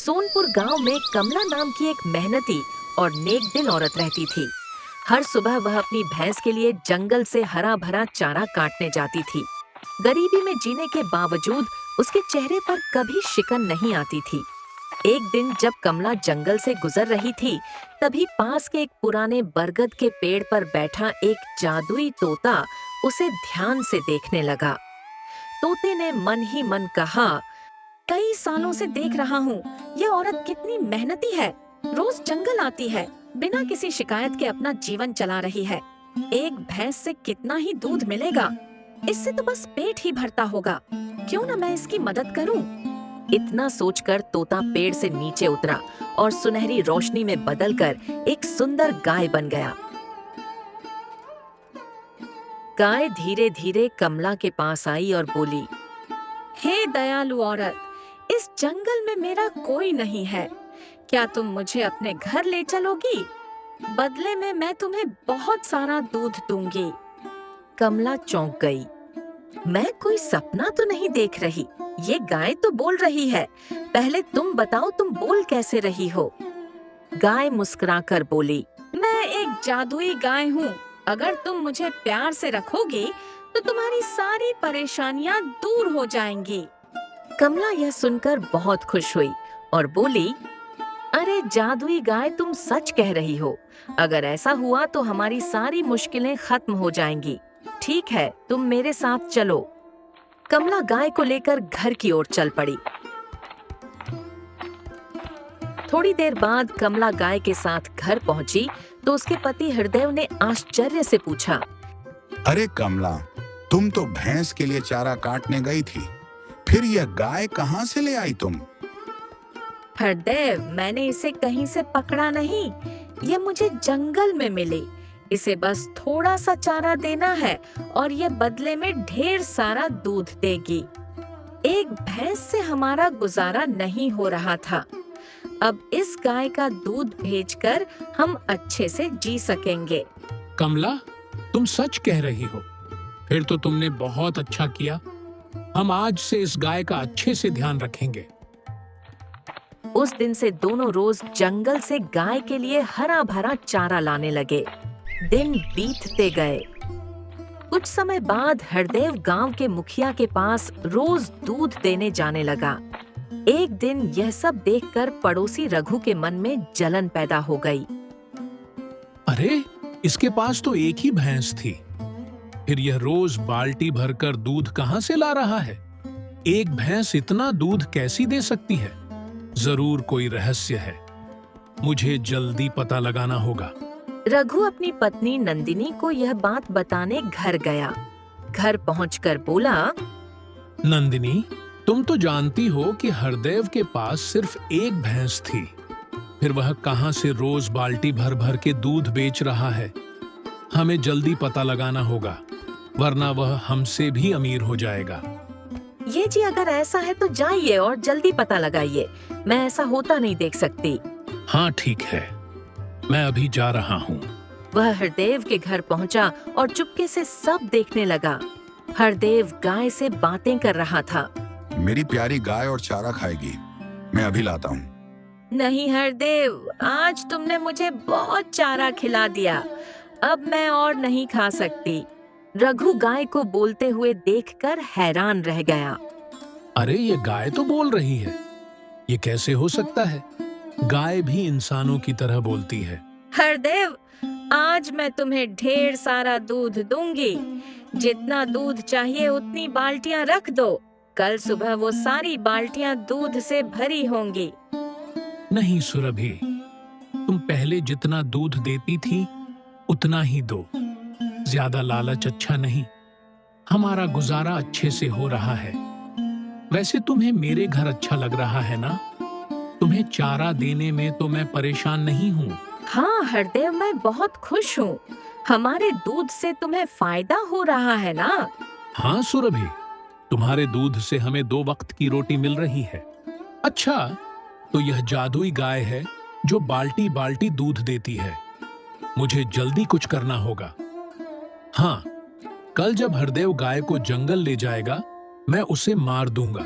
सोनपुर गांव में कमला नाम की एक मेहनती और नेक दिल औरत रहती थी। हर सुबह वह अपनी भैंस के लिए जंगल से हरा भरा चारा काटने जाती थी। गरीबी में जीने के बावजूद उसके चेहरे पर कभी शिकन नहीं आती थी। एक दिन जब कमला जंगल से गुजर रही थी, तभी पास के एक पुराने बरगद के पेड़ पर बैठा एक जादुई तोता उसे ध्यान से देखने लगा। तोते ने मन ही मन कहा, कई सालों से देख रहा हूँ, ये औरत कितनी मेहनती है। रोज जंगल आती है, बिना किसी शिकायत के अपना जीवन चला रही है। एक भैंस से कितना ही दूध मिलेगा, इससे तो बस पेट ही भरता होगा। क्यों न मैं इसकी मदद करूं? इतना सोचकर तोता पेड़ से नीचे उतरा और सुनहरी रोशनी में बदलकर एक सुंदर गाय बन गया। गाय धीरे धीरे कमला के पास आई और बोली, हे दयालु औरत, इस जंगल में मेरा कोई नहीं है, क्या तुम मुझे अपने घर ले चलोगी? बदले में मैं तुम्हें बहुत सारा दूध दूंगी। कमला चौंक गई। मैं कोई सपना तो नहीं देख रही, ये गाय तो बोल रही है। पहले तुम बताओ, तुम बोल कैसे रही हो? गाय मुस्कुराकर बोली, मैं एक जादुई गाय हूँ। अगर तुम मुझे प्यार से रखोगी तो तुम्हारी सारी परेशानियां दूर हो जाएंगी। कमला यह सुनकर बहुत खुश हुई और बोली, अरे जादुई गाय, तुम सच कह रही हो। अगर ऐसा हुआ तो हमारी सारी मुश्किलें खत्म हो जाएंगी। ठीक है, तुम मेरे साथ चलो। कमला गाय को लेकर घर की ओर चल पड़ी। थोड़ी देर बाद कमला गाय के साथ घर पहुंची तो उसके पति हरदेव ने आश्चर्य से पूछा, अरे कमला, तुम तो भैंस के लिए चारा काटने गई थी, फिर यह गाय कहाँ से ले आई तुम? हरदेव, मैंने इसे कहीं से पकड़ा नहीं, ये मुझे जंगल में मिली। इसे बस थोड़ा सा चारा देना है और ये बदले में ढेर सारा दूध देगी। एक भैंस से हमारा गुजारा नहीं हो रहा था। अब इस गाय का दूध भेजकर हम अच्छे से जी सकेंगे। कमला, तुम सच कह रही हो। फिर तो तुमने बहुत अच्छा किया। हम आज से इस गाय का अच्छे से ध्यान रखेंगे। उस दिन से दोनों रोज जंगल से गाय के लिए हरा भरा चारा लाने लगे। दिन बीतते गए। कुछ समय बाद हरदेव गांव के मुखिया के पास रोज दूध देने जाने लगा। एक दिन यह सब देखकर पड़ोसी रघु के मन में जलन पैदा हो गई। अरे, इसके पास तो एक ही भैंस थी, फिर यह रोज बाल्टी भरकर दूध कहां से ला रहा है? एक भैंस इतना दूध कैसी दे सकती है? जरूर कोई रहस्य है, मुझे जल्दी पता लगाना होगा। रघु अपनी पत्नी नंदिनी को यह बात बताने घर गया। घर पहुंचकर बोला, नंदिनी, तुम तो जानती हो कि हरदेव के पास सिर्फ एक भैंस थी, फिर वह कहां से रोज बाल्टी भर भर के दूध बेच रहा है? हमें जल्दी पता लगाना होगा, वरना वह हमसे भी अमीर हो जाएगा। ये जी, अगर ऐसा है तो जाइए और जल्दी पता लगाइए। मैं ऐसा होता नहीं देख सकती। हाँ ठीक है, मैं अभी जा रहा हूँ। वह हरदेव के घर पहुंचा और चुपके से सब देखने लगा। हरदेव गाय से बातें कर रहा था। मेरी प्यारी गाय और चारा खाएगी, मैं अभी लाता हूँ। नहीं हरदेव, आज तुमने मुझे बहुत चारा खिला दिया, अब मैं और नहीं खा सकती। रघु गाय को बोलते हुए देखकर हैरान रह गया। अरे, ये गाय तो बोल रही है, ये कैसे हो सकता है? गाय भी इंसानों की तरह बोलती है। हरदेव, आज मैं तुम्हें ढेर सारा दूध दूंगी। जितना दूध चाहिए उतनी बाल्टियां रख दो। कल सुबह वो सारी बाल्टियां दूध से भरी होंगी। नहीं सुरभि, तुम पहले जितना दूध देती थी उतना ही दो। ज्यादा लालच अच्छा नहीं। हमारा गुजारा अच्छे से हो रहा है। वैसे तुम्हें मेरे घर अच्छा लग रहा है ना? तुम्हें चारा देने में तो मैं परेशान नहीं हूँ। हाँ हरदेव, मैं बहुत खुश हूँ। हमारे दूध से तुम्हें फायदा हो रहा है ना? हाँ सुरभि, तुम्हारे दूध से हमें 2 वक्त की रोटी मिल रही है। अच्छा, तो यह जादुई गाय है जो बाल्टी बाल्टी दूध देती है। मुझे जल्दी कुछ करना होगा। हाँ, कल जब हरदेव गाय को जंगल ले जाएगा, मैं उसे मार दूंगा।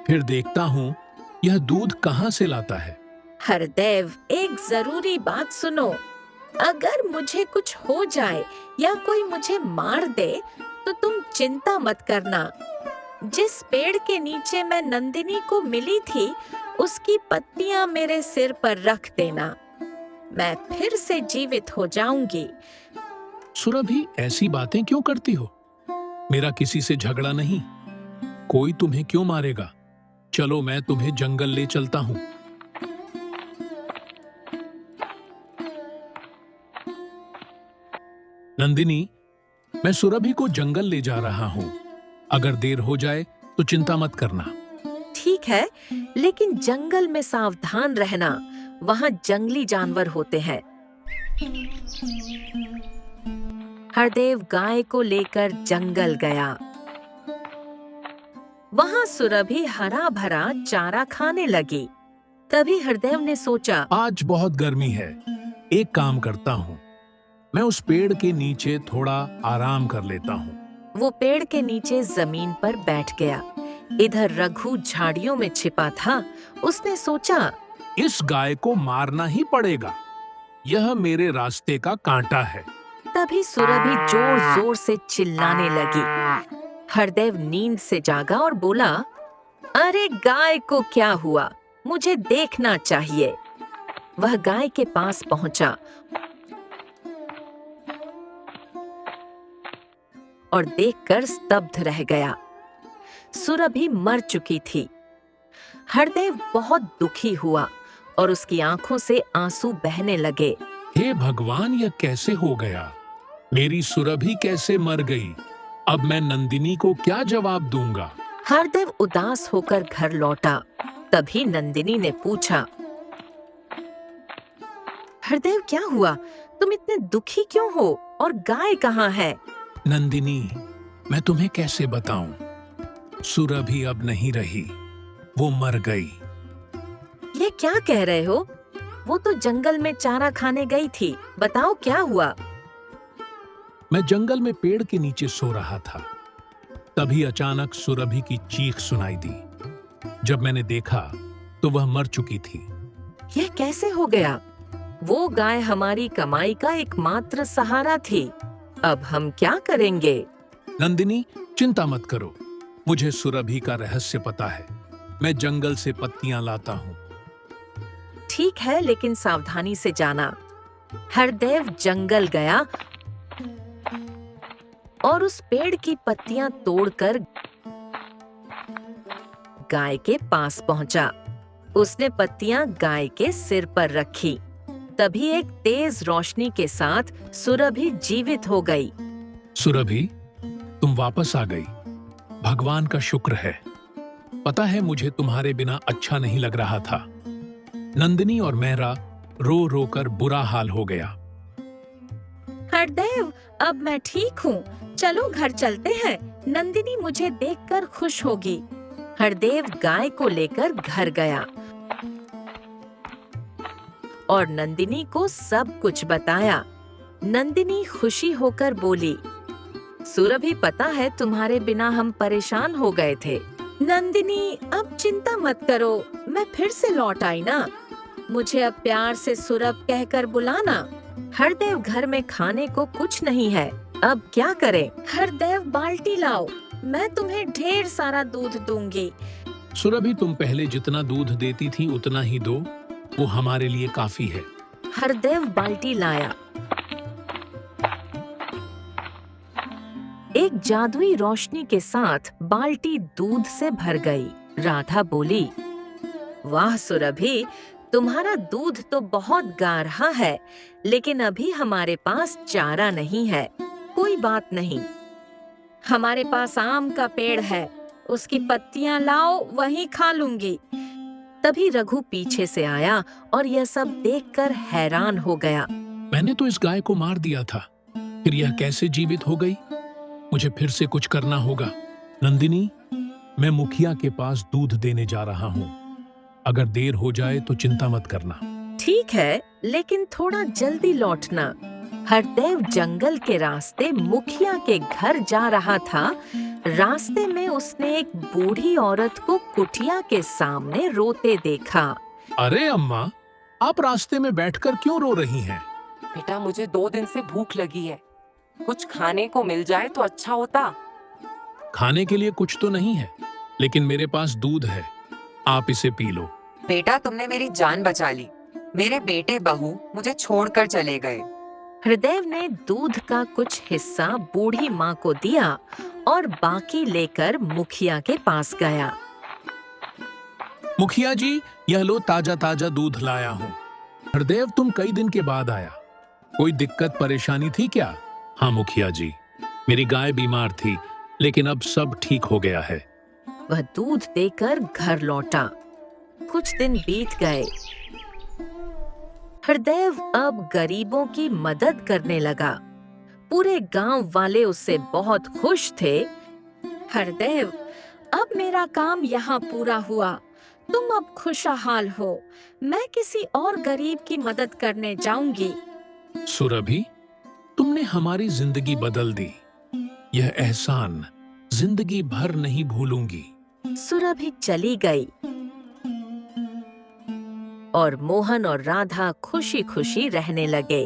फिर देखता हूँ यह दूध कहाँ से लाता है? हरदेव, एक जरूरी बात सुनो। अगर मुझे कुछ हो जाए या कोई मुझे मार दे तो तुम चिंता मत करना। जिस पेड़ के नीचे मैं नंदिनी को मिली थी उसकी पत्तियां मेरे सिर पर रख देना। मैं फिर से जीवित हो जाऊंगी। सुरभि, ऐसी बातें क्यों करती हो? मेरा किसी से झगड़ा नहीं। कोई तुम्हें क्यों मारेगा? चलो, मैं तुम्हें जंगल ले चलता हूँ। नंदिनी, मैं सुरभि को जंगल ले जा रहा हूँ। अगर देर हो जाए तो चिंता मत करना। ठीक है, लेकिन जंगल में सावधान रहना। वहाँ जंगली जानवर होते हैं। हरदेव गाय को लेकर जंगल गया। वहाँ सुरभि हरा भरा चारा खाने लगी। तभी हरदेव ने सोचा, आज बहुत गर्मी है। एक काम करता हूँ, मैं उस पेड़ के नीचे थोड़ा आराम कर लेता हूँ। वो पेड़ के नीचे जमीन पर बैठ गया। इधर रघु झाड़ियों में छिपा था। उसने सोचा, इस गाय को मारना ही पड़ेगा। यह मेरे रास्ते का कांटा है। तभी सुरभि जोर जोर से चिल्लाने लगी। हरदेव नींद से जागा और बोला, अरे गाय को क्या हुआ? मुझे देखना चाहिए। वह गाय के पास पहुंचा और देखकर स्तब्ध रह गया। सुरभि मर चुकी थी। हरदेव बहुत दुखी हुआ और उसकी आंखों से आंसू बहने लगे। हे भगवान, यह कैसे हो गया? मेरी सुरभि कैसे मर गई? अब मैं नंदिनी को क्या जवाब दूंगा? हरदेव उदास होकर घर लौटा। तभी नंदिनी ने पूछा, हरदेव क्या हुआ? तुम इतने दुखी क्यों हो? और गाय कहाँ है? नंदिनी, मैं तुम्हें कैसे बताऊं? सुरभि अब नहीं रही। वो मर गई। ये क्या कह रहे हो? वो तो जंगल में चारा खाने गई थी। बताओ क्या हुआ? मैं जंगल में पेड़ के नीचे सो रहा था। तभी अचानक सुरभि की चीख सुनाई दी। जब मैंने देखा तो वह मर चुकी थी। यह कैसे हो गया? वो गाय हमारी कमाई का एकमात्र सहारा थी। अब हम क्या करेंगे? नंदिनी, चिंता मत करो। मुझे सुरभि का रहस्य पता है। मैं जंगल से पत्तियां लाता हूँ। ठीक है, लेकिन सावधानी से जाना। हरदेव जंगल गया और उस पेड़ की पत्तियां तोड़कर गाय के पास पहुंचा। उसने पत्तियां गाय के सिर पर रखी। तभी एक तेज रोशनी के साथ सुरभि जीवित हो गई। सुरभि, तुम वापस आ गई। भगवान का शुक्र है। पता है, मुझे तुम्हारे बिना अच्छा नहीं लग रहा था। नंदिनी और मेरा रो रो कर बुरा हाल हो गया। हरदेव, अब मैं ठीक हूँ। चलो घर चलते हैं। नंदिनी मुझे देखकर खुश होगी। हरदेव गाय को लेकर घर गया और नंदिनी को सब कुछ बताया। नंदिनी खुशी होकर बोली, सुरभि, पता है तुम्हारे बिना हम परेशान हो गए थे। नंदिनी, अब चिंता मत करो। मैं फिर से लौट आई ना। मुझे अब प्यार से सुरभ कहकर बुलाना। हरदेव, घर में खाने को कुछ नहीं है। अब क्या करें? हरदेव, बाल्टी लाओ। मैं तुम्हें ढेर सारा दूध दूंगी। सुरभि, तुम पहले जितना दूध देती थी उतना ही दो। वो हमारे लिए काफी है। हरदेव बाल्टी लाया। एक जादुई रोशनी के साथ बाल्टी दूध से भर गई। राधा बोली, वाह सुरभि, तुम्हारा दूध तो बहुत गाढ़ा है, लेकिन अभी हमारे पास चारा नहीं है। कोई बात नहीं, हमारे पास आम का पेड़ है। उसकी पत्तियां लाओ, वहीं खा लूंगी। तभी रघु पीछे से आया और यह सब देखकर हैरान हो गया। मैंने तो इस गाय को मार दिया था, फिर यह कैसे जीवित हो गई? मुझे फिर से कुछ करना होगा। नंदिनी, मैं मुखिया के पास दूध देने जा रहा हूँ। अगर देर हो जाए तो चिंता मत करना। ठीक है, लेकिन थोड़ा जल्दी लौटना। हरदेव जंगल के रास्ते मुखिया के घर जा रहा था। रास्ते में उसने एक बूढ़ी औरत को कुटिया के सामने रोते देखा। अरे अम्मा, आप रास्ते में बैठकर क्यों रो रही हैं? बेटा, मुझे 2 दिन से भूख लगी है। कुछ खाने को मिल जाए तो अच्छा होता। खाने के लिए कुछ तो नहीं है, लेकिन मेरे पास दूध है, आप इसे पी लो। बेटा, तुमने मेरी जान बचा ली। मेरे बेटे बहू मुझे छोड़कर चले गए। हृदय ने दूध का कुछ हिस्सा बूढ़ी माँ को दिया और बाकी लेकर मुखिया के पास गया। मुखिया जी, यह लो ताजा ताजा दूध लाया हूँ। हरदेव, तुम कई दिन के बाद आया, कोई दिक्कत परेशानी थी क्या? हाँ मुखिया जी, मेरी गाय बीमार थी, लेकिन अब सब ठीक हो गया है। वह दूध देकर घर लौटा। कुछ दिन बीत गए। हृदय अब गरीबों की मदद करने लगा। पूरे गांव वाले उससे बहुत खुश थे। हृदय, अब मेरा काम यहाँ पूरा हुआ। तुम अब खुशहाल हो। मैं किसी और गरीब की मदद करने जाऊंगी। सुरभि, तुमने हमारी जिंदगी बदल दी। यह एहसान जिंदगी भर नहीं भूलूंगी। सुरभि चली गई और मोहन और राधा खुशी खुशी रहने लगे।